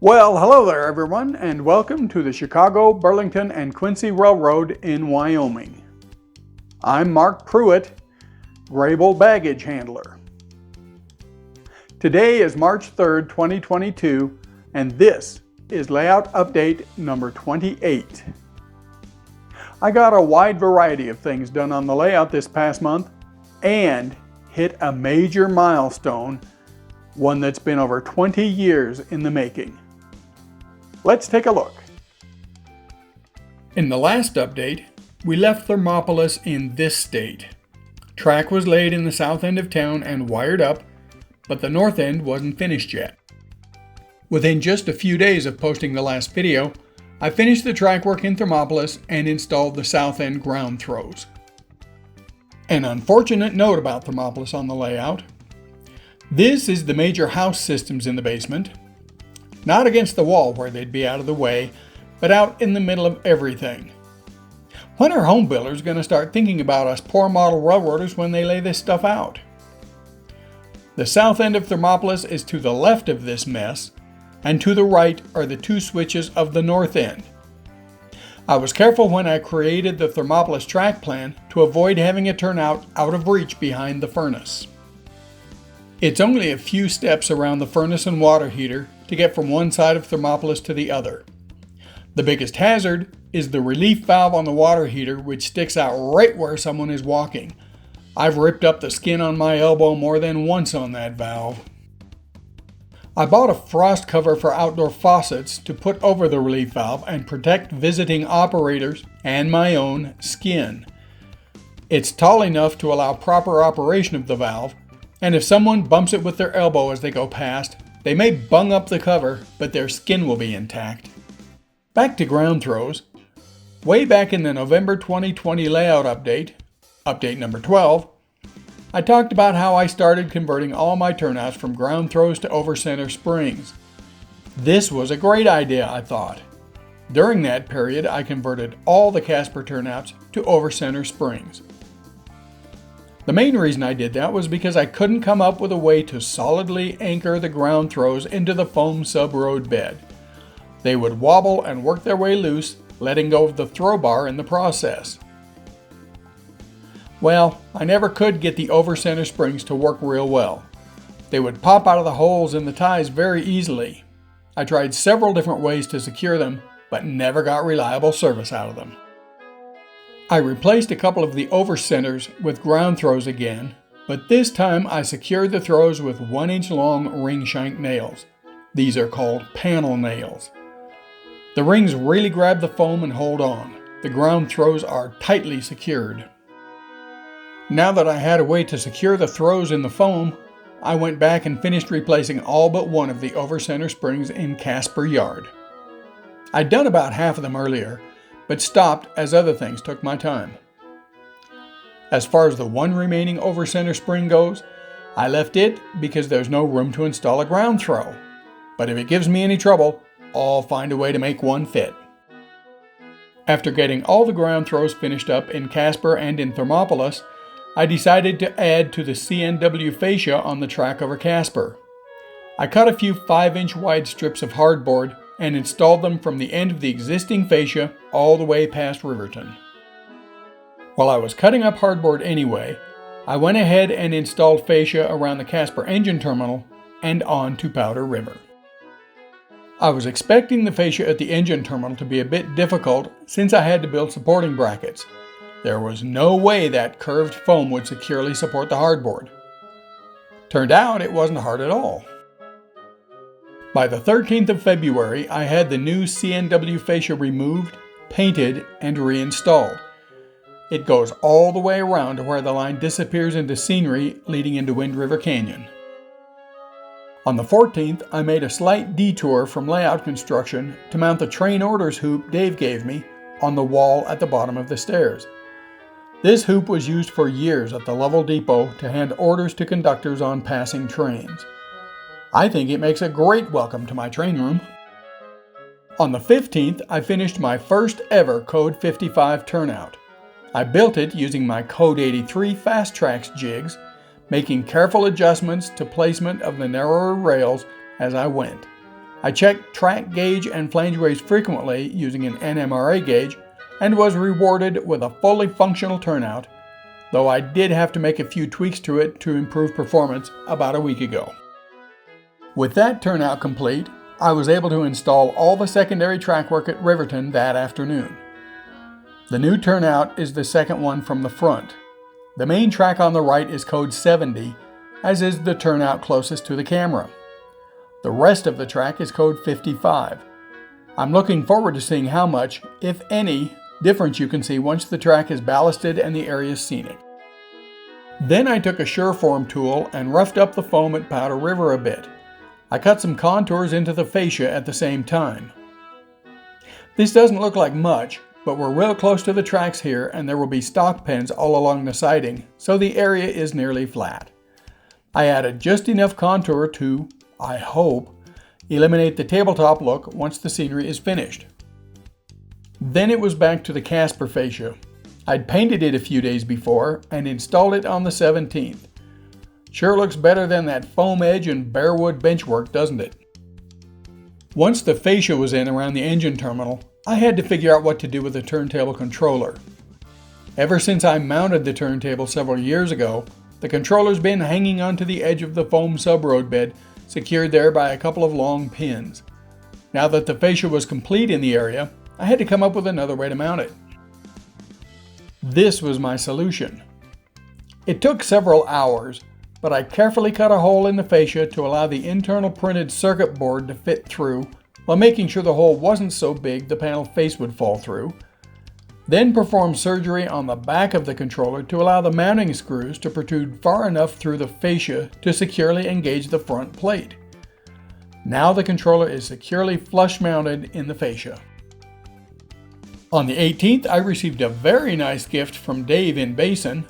Well, hello there everyone, and welcome to the Chicago, Burlington, and Quincy Railroad in Wyoming. I'm Mark Pruitt, Grable Baggage Handler. Today is March 3rd, 2022, and this is Layout Update number 28. I got a wide variety of things done on the layout this past month and hit a major milestone, one that's been over 20 years in the making. Let's take a look. In the last update, we left Thermopolis in this state. Track was laid in the south end of town and wired up, but the north end wasn't finished yet. Within just a few days of posting the last video, I finished the track work in Thermopolis and installed the south end ground throws. An unfortunate note about Thermopolis on the layout: this is the major house systems in the basement. Not against the wall where they'd be out of the way, but out in the middle of everything. When are home builders going to start thinking about us poor model railroaders when they lay this stuff out? The south end of Thermopolis is to the left of this mess, and to the right are the two switches of the north end. I was careful when I created the Thermopolis track plan to avoid having it turn out of reach behind the furnace. It's only a few steps around the furnace and water heater to get from one side of Thermopolis to the other. The biggest hazard is the relief valve on the water heater, which sticks out right where someone is walking. I've ripped up the skin on my elbow more than once on that valve. I bought a frost cover for outdoor faucets to put over the relief valve and protect visiting operators and my own skin. It's tall enough to allow proper operation of the valve, and if someone bumps it with their elbow as they go past, they may bung up the cover, but their skin will be intact. Back to ground throws. Way back in the November 2020 layout update number 12, I talked about how I started converting all my turnouts from ground throws to over-center springs. This was a great idea, I thought. During that period, I converted all the Casper turnouts to over-center springs. The main reason I did that was because I couldn't come up with a way to solidly anchor the ground throws into the foam sub-road bed. They would wobble and work their way loose, letting go of the throw bar in the process. Well, I never could get the over-center springs to work real well. They would pop out of the holes in the ties very easily. I tried several different ways to secure them, but never got reliable service out of them. I replaced a couple of the over-centers with ground throws again, but this time I secured the throws with 1-inch long ring shank nails. These are called panel nails. The rings really grab the foam and hold on. The ground throws are tightly secured. Now that I had a way to secure the throws in the foam, I went back and finished replacing all but one of the over-center springs in Casper yard. I'd done about half of them earlier, but stopped as other things took my time. As far as the one remaining over-center spring goes, I left it because there's no room to install a ground throw. But if it gives me any trouble, I'll find a way to make one fit. After getting all the ground throws finished up in Casper and in Thermopolis, I decided to add to the CNW fascia on the track over Casper. I cut a few 5-inch wide strips of hardboard and installed them from the end of the existing fascia all the way past Riverton. While I was cutting up hardboard anyway, I went ahead and installed fascia around the Casper engine terminal and on to Powder River. I was expecting the fascia at the engine terminal to be a bit difficult since I had to build supporting brackets. There was no way that curved foam would securely support the hardboard. Turned out it wasn't hard at all. By the 13th of February, I had the new CNW fascia removed, painted, and reinstalled. It goes all the way around to where the line disappears into scenery leading into Wind River Canyon. On the 14th, I made a slight detour from layout construction to mount the train orders hoop Dave gave me on the wall at the bottom of the stairs. This hoop was used for years at the Lovell Depot to hand orders to conductors on passing trains. I think it makes a great welcome to my train room. On the 15th, I finished my first ever Code 55 turnout. I built it using my Code 83 Fast Tracks jigs, making careful adjustments to placement of the narrower rails as I went. I checked track gauge and flangeways frequently using an NMRA gauge and was rewarded with a fully functional turnout, though I did have to make a few tweaks to it to improve performance about a week ago. With that turnout complete, I was able to install all the secondary track work at Riverton that afternoon. The new turnout is the second one from the front. The main track on the right is code 70, as is the turnout closest to the camera. The rest of the track is code 55. I'm looking forward to seeing how much, if any, difference you can see once the track is ballasted and the area is scenic. Then I took a Sureform tool and roughed up the foam at Powder River a bit. I cut some contours into the fascia at the same time. This doesn't look like much, but we're real close to the tracks here and there will be stock pens all along the siding, so the area is nearly flat. I added just enough contour to, I hope, eliminate the tabletop look once the scenery is finished. Then it was back to the Casper fascia. I'd painted it a few days before and installed it on the 17th. Sure looks better than that foam edge and barewood benchwork, doesn't it? Once the fascia was in around the engine terminal, I had to figure out what to do with the turntable controller. Ever since I mounted the turntable several years ago, the controller's been hanging onto the edge of the foam subroad bed, secured there by a couple of long pins. Now that the fascia was complete in the area, I had to come up with another way to mount it. This was my solution. It took several hours, but I carefully cut a hole in the fascia to allow the internal printed circuit board to fit through, while making sure the hole wasn't so big the panel face would fall through. Then performed surgery on the back of the controller to allow the mounting screws to protrude far enough through the fascia to securely engage the front plate. Now the controller is securely flush mounted in the fascia. On the 18th, I received a very nice gift from Dave in Basin,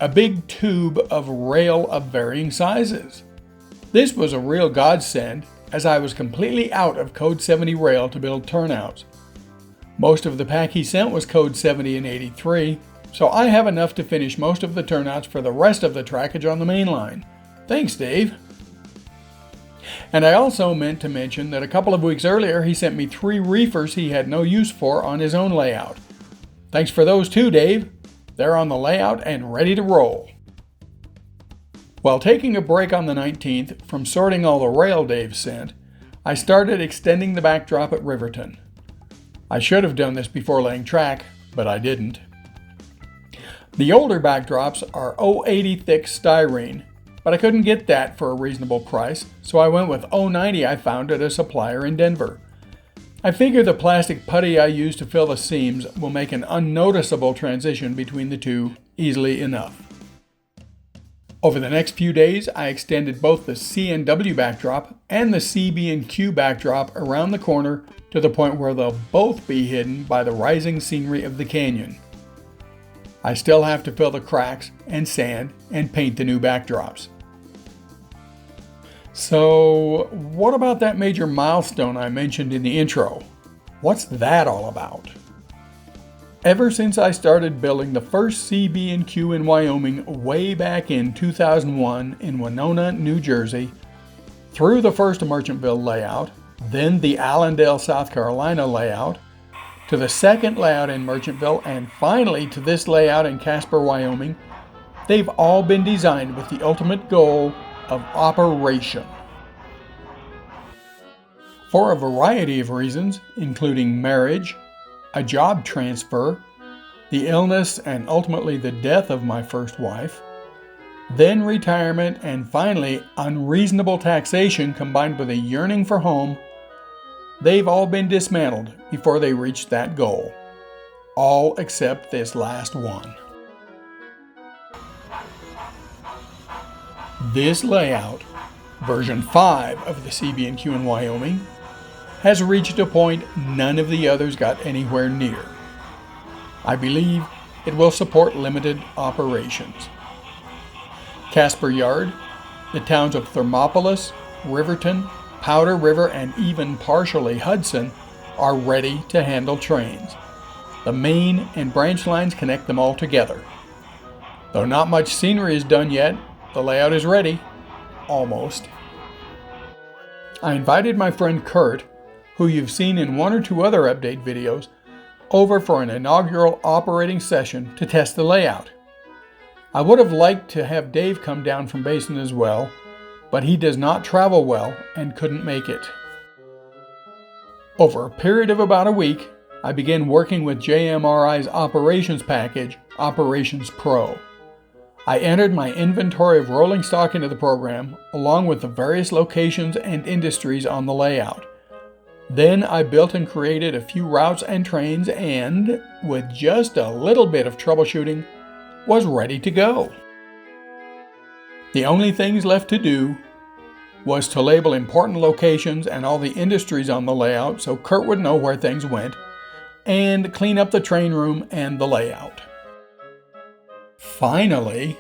a big tube of rail of varying sizes. This was a real godsend, as I was completely out of code 70 rail to build turnouts. Most of the pack he sent was code 70 and 83, so I have enough to finish most of the turnouts for the rest of the trackage on the main line. Thanks, Dave. And I also meant to mention that a couple of weeks earlier he sent me 3 reefers he had no use for on his own layout. Thanks for those too, Dave. They're on the layout and ready to roll. While taking a break on the 19th from sorting all the rail Dave sent, I started extending the backdrop at Riverton. I should have done this before laying track, but I didn't. The older backdrops are 080 thick styrene, but I couldn't get that for a reasonable price, so I went with 090 I found at a supplier in Denver. I figure the plastic putty I used to fill the seams will make an unnoticeable transition between the two easily enough. Over the next few days, I extended both the C&W backdrop and the CB&Q backdrop around the corner to the point where they'll both be hidden by the rising scenery of the canyon. I still have to fill the cracks and sand and paint the new backdrops. So, what about that major milestone I mentioned in the intro? What's that all about? Ever since I started building the first CB&Q in Wyoming way back in 2001 in Winona, New Jersey, through the first Merchantville layout, then the Allendale, South Carolina layout, to the second layout in Merchantville, and finally to this layout in Casper, Wyoming, they've all been designed with the ultimate goal of operation. For a variety of reasons, including marriage, a job transfer, the illness and ultimately the death of my first wife, then retirement, and finally unreasonable taxation combined with a yearning for home, they've all been dismantled before they reached that goal. All except this last one. This layout, version 5 of the CB&Q in Wyoming, has reached a point none of the others got anywhere near. I believe it will support limited operations. Casper Yard, the towns of Thermopolis, Riverton, Powder River, and even partially Hudson are ready to handle trains. The main and branch lines connect them all together. Though not much scenery is done yet, the layout is ready. Almost. I invited my friend Kurt, who you've seen in one or two other update videos, over for an inaugural operating session to test the layout. I would have liked to have Dave come down from Basin as well, but he does not travel well and couldn't make it. Over a period of about a week, I began working with JMRI's operations package, Operations Pro. I entered my inventory of rolling stock into the program, along with the various locations and industries on the layout. Then I built and created a few routes and trains and, with just a little bit of troubleshooting, was ready to go. The only things left to do was to label important locations and all the industries on the layout so Kurt would know where things went, and clean up the train room and the layout. Finally,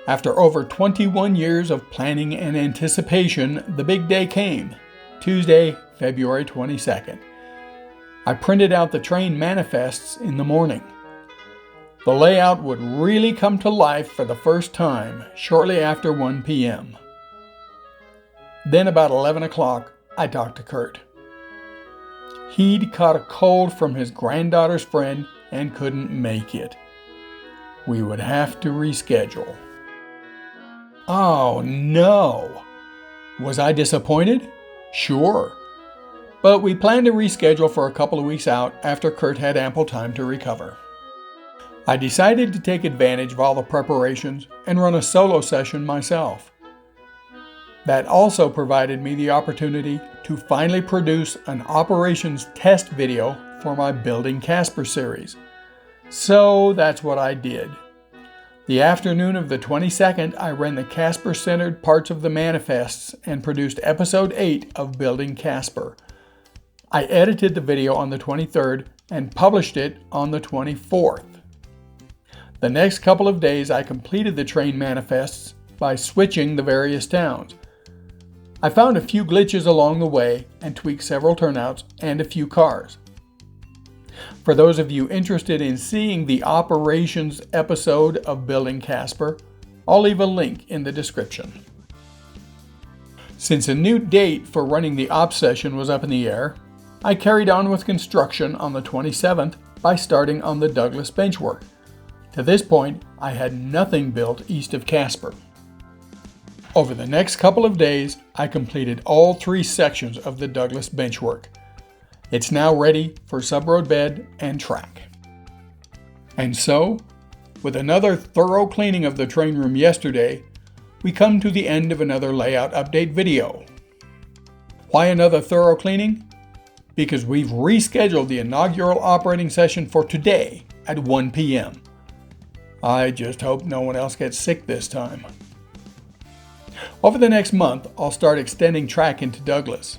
after over 21 years of planning and anticipation, the big day came, Tuesday, February 22nd. I printed out the train manifests in the morning. The layout would really come to life for the first time shortly after 1 p.m. Then about 11 o'clock, I talked to Kurt. He'd caught a cold from his granddaughter's friend and couldn't make it. We would have to reschedule. Oh no! Was I disappointed? Sure. But we planned to reschedule for a couple of weeks out after Kurt had ample time to recover. I decided to take advantage of all the preparations and run a solo session myself. That also provided me the opportunity to finally produce an operations test video for my Building Casper series. So that's what I did. The afternoon of the 22nd, I ran the Casper-centered parts of the manifests and produced episode 8 of Building Casper. I edited the video on the 23rd and published it on the 24th. The next couple of days, I completed the train manifests by switching the various towns. I found a few glitches along the way and tweaked several turnouts and a few cars. For those of you interested in seeing the operations episode of Building Casper, I'll leave a link in the description. Since a new date for running the op session was up in the air, I carried on with construction on the 27th by starting on the Douglas benchwork. To this point, I had nothing built east of Casper. Over the next couple of days, I completed all 3 sections of the Douglas benchwork. It's now ready for subroad bed and track. And so, with another thorough cleaning of the train room yesterday, we come to the end of another layout update video. Why another thorough cleaning? Because we've rescheduled the inaugural operating session for today at 1 p.m. I just hope no one else gets sick this time. Over the next month, I'll start extending track into Douglas.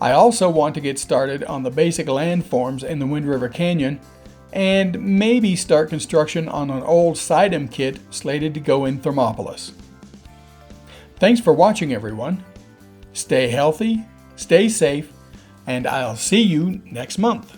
I also want to get started on the basic landforms in the Wind River Canyon and maybe start construction on an old Sidem kit slated to go in Thermopolis. Thanks for watching, everyone. Stay healthy, stay safe, and I'll see you next month.